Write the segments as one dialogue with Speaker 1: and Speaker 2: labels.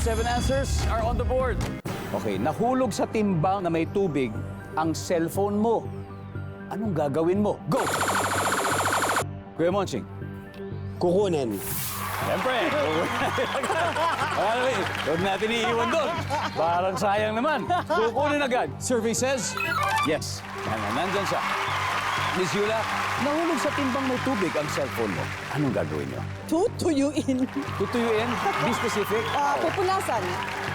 Speaker 1: 7 answers are on the board. Okay, nahulog sa timbang na may tubig ang cellphone mo. Anong gagawin mo? Go! Kuya Monching.
Speaker 2: Kukunin.
Speaker 1: Siyempre. Huwag natin iiwan doon. Parang sayang naman. Kukunin agad. Survey says, yes. Nandyan siya. Miss Yula, nahulog sa timbang may tubig ang cellphone mo. Anong gagawin niyo?
Speaker 3: Tutuyuin.
Speaker 1: Tutuyuin? Be specific?
Speaker 3: Pupunasan.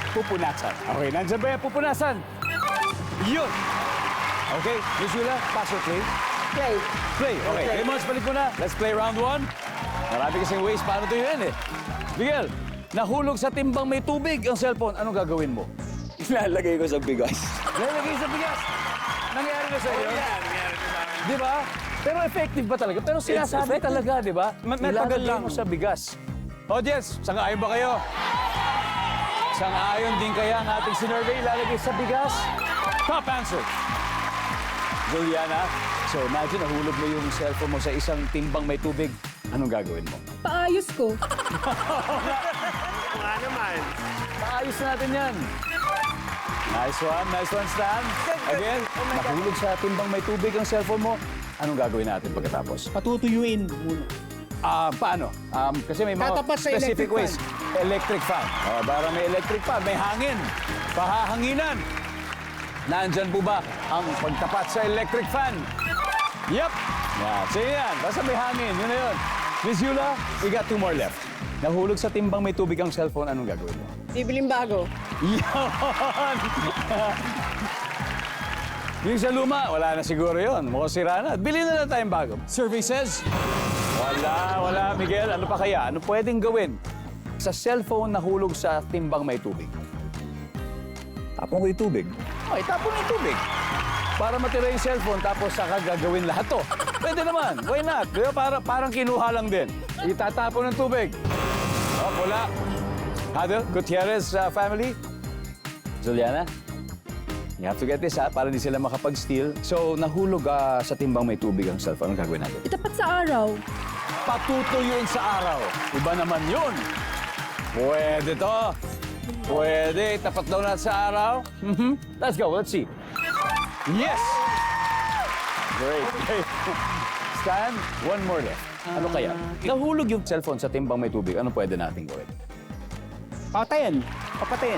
Speaker 1: Pupunasan. Okay, nandyan ba yung pupunasan? Yun! Okay, Miss Yula, pass or play?
Speaker 3: Play.
Speaker 1: Play. Okay, hey, Mons, balik mo na. Let's play round 1. Marami kasing ways paano tuyuin eh. Miguel, nahulog sa timbang may tubig ang cellphone. Anong gagawin mo?
Speaker 2: Ilalagay ko sa bigas.
Speaker 1: Lalagay sa bigas. Nangyari na sa iyo? Di ba? Pero effective ba talaga? Pero sinasabi talaga, di ba?
Speaker 2: May tagal lang.
Speaker 1: Mo sa bigas. Audience, sang-ayon ba kayo? Sang-ayon din kaya ang ating sinurvey ilalagay sa bigas? Top answer. Juliana, so imagine nahulog mo yung cellphone mo sa isang timbang may tubig. Anong gagawin mo?
Speaker 3: Paayos ko.
Speaker 2: Nga naman.
Speaker 1: Maayos natin yan. Nice one, Stan. Again, nahulog sa timbang may tubig ang cellphone mo. Anong gagawin natin pagkatapos?
Speaker 4: Patutuyuin muna.
Speaker 1: Paano? Kasi may mga
Speaker 4: Tatapat sa
Speaker 1: specific
Speaker 4: electric
Speaker 1: ways. Electric fan. Para may electric fan, may hangin. Pahahanginan. Nandyan po ba ang pagtapat sa electric fan? Yep. Yeah, sige yan. Basta may hangin. Yun na yun. Miss Yula, we got 2 more left. Nahulog sa timbang may tubig ang cellphone. Anong gagawin mo?
Speaker 3: Bibiling bago.
Speaker 1: Yan! Yung sa luma, wala na siguro yun. Mukhang sira na. Bili na lang tayong bago. Survey says, wala, Miguel. Ano pa kaya? Ano pwedeng gawin? Sa cellphone nahulog sa timbang may tubig. Tapon ko yung tubig. Okay, tapon yung tubig. Para matira yung cellphone, tapos saka gagawin lahat to. Pwede naman. Why not? Di ba? Parang kinuha lang din. Itatapon ng tubig. Oh, wala. Hado, Gutierrez family. Juliana, you have to get this, para hindi sila makapag-steal. So, nahulog sa timbang may tubig ang cellphone. Anong gagawin natin?
Speaker 3: Itapat sa araw.
Speaker 1: Patutuyuin sa araw. Iba naman yun. Pwede to. Pwede. Tapat daw natin sa araw. Let's go. Let's see. Yes! Great. Stan, 1 more left. Ano kaya? Nahulog yung cellphone sa timbang may tubig. Ano pwede natin gawin?
Speaker 4: Patayin. Papatayin.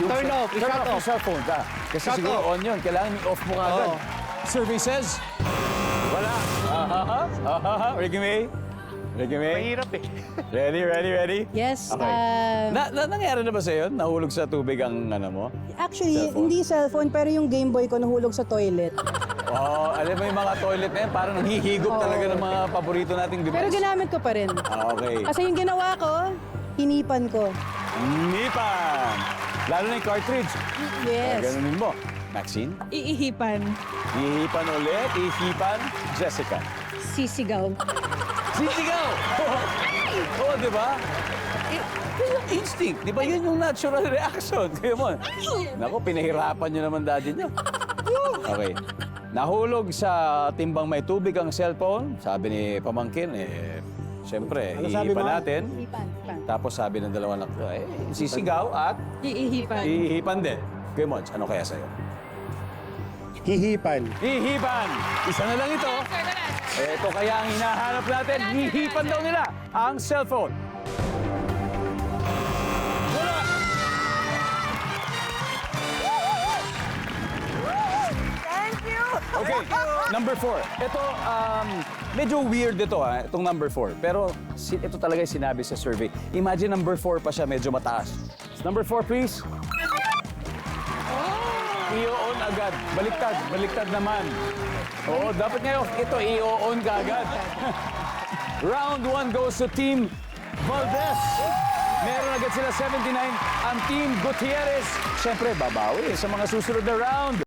Speaker 4: Turn off.
Speaker 1: Turn
Speaker 4: I-shut
Speaker 1: off yung
Speaker 4: off.
Speaker 1: cellphone ka. Kasi
Speaker 4: Shut
Speaker 1: siguro
Speaker 4: off.
Speaker 1: on yun. Kailangan i-off mo ka agad.
Speaker 4: Oo.
Speaker 1: Survey says, wala. Ricky May? Ricky May?
Speaker 2: Mahirap eh.
Speaker 1: Ready?
Speaker 3: Yes.
Speaker 1: Okay. Nangyari na ba sa'yo? Nahulog sa tubig ang ano mo?
Speaker 5: Actually,
Speaker 1: Cellphone?
Speaker 5: hindi cellphone, pero yung Game Boy ko nahulog sa toilet.
Speaker 1: Alam mo yung mga toilet na yan, parang nanghihigop talaga ng mga paborito nating device.
Speaker 5: Pero ginamit ko pa rin.
Speaker 1: Okay.
Speaker 5: Kasi yung ginawa ko, hinipan ko.
Speaker 1: Nipan! Lalo na yung cartridge.
Speaker 5: Yes.
Speaker 1: Ganunin mo. Maxine?
Speaker 3: Iihipan.
Speaker 1: Ihipan ulit. Ihipan. Jessica.
Speaker 3: Sisigaw.
Speaker 1: Sisigaw! Oo, di ba? Yung instinct, di ba yun yung natural reaction? Kaya mo, naku, pinahirapan nyo naman daddy nyo. Okay. Nahulog sa timbang may tubig ang cellphone. Sabi ni Pamangkin, siyempre,
Speaker 4: Ano sabi
Speaker 1: ihipan
Speaker 4: mo?
Speaker 1: natin. Tapos sabi ng dalawang anak ko, sisigaw at
Speaker 3: Iihipan.
Speaker 1: ihipan din. Kaya Mons, ano kaya sa'yo?
Speaker 4: Hihipan.
Speaker 1: Hihipan! Isa na lang ito. Ito kaya ang hinahanap natin. Hihipan daw nila ang cellphone. Wala!
Speaker 3: Thank you!
Speaker 1: Okay, number 4. Ito, medyo weird ito itong number 4. Pero ito talaga yung sinabi sa survey. Imagine number 4 pa siya, medyo mataas. Number 4, please. I-on agad. Baliktad naman. Oo, dapat ngayon ito i-on ka agad. Round 1 goes to Team Valdez. Meron agad sila 79. Ang Team Gutierrez, syempre babawi sa mga susunod na round.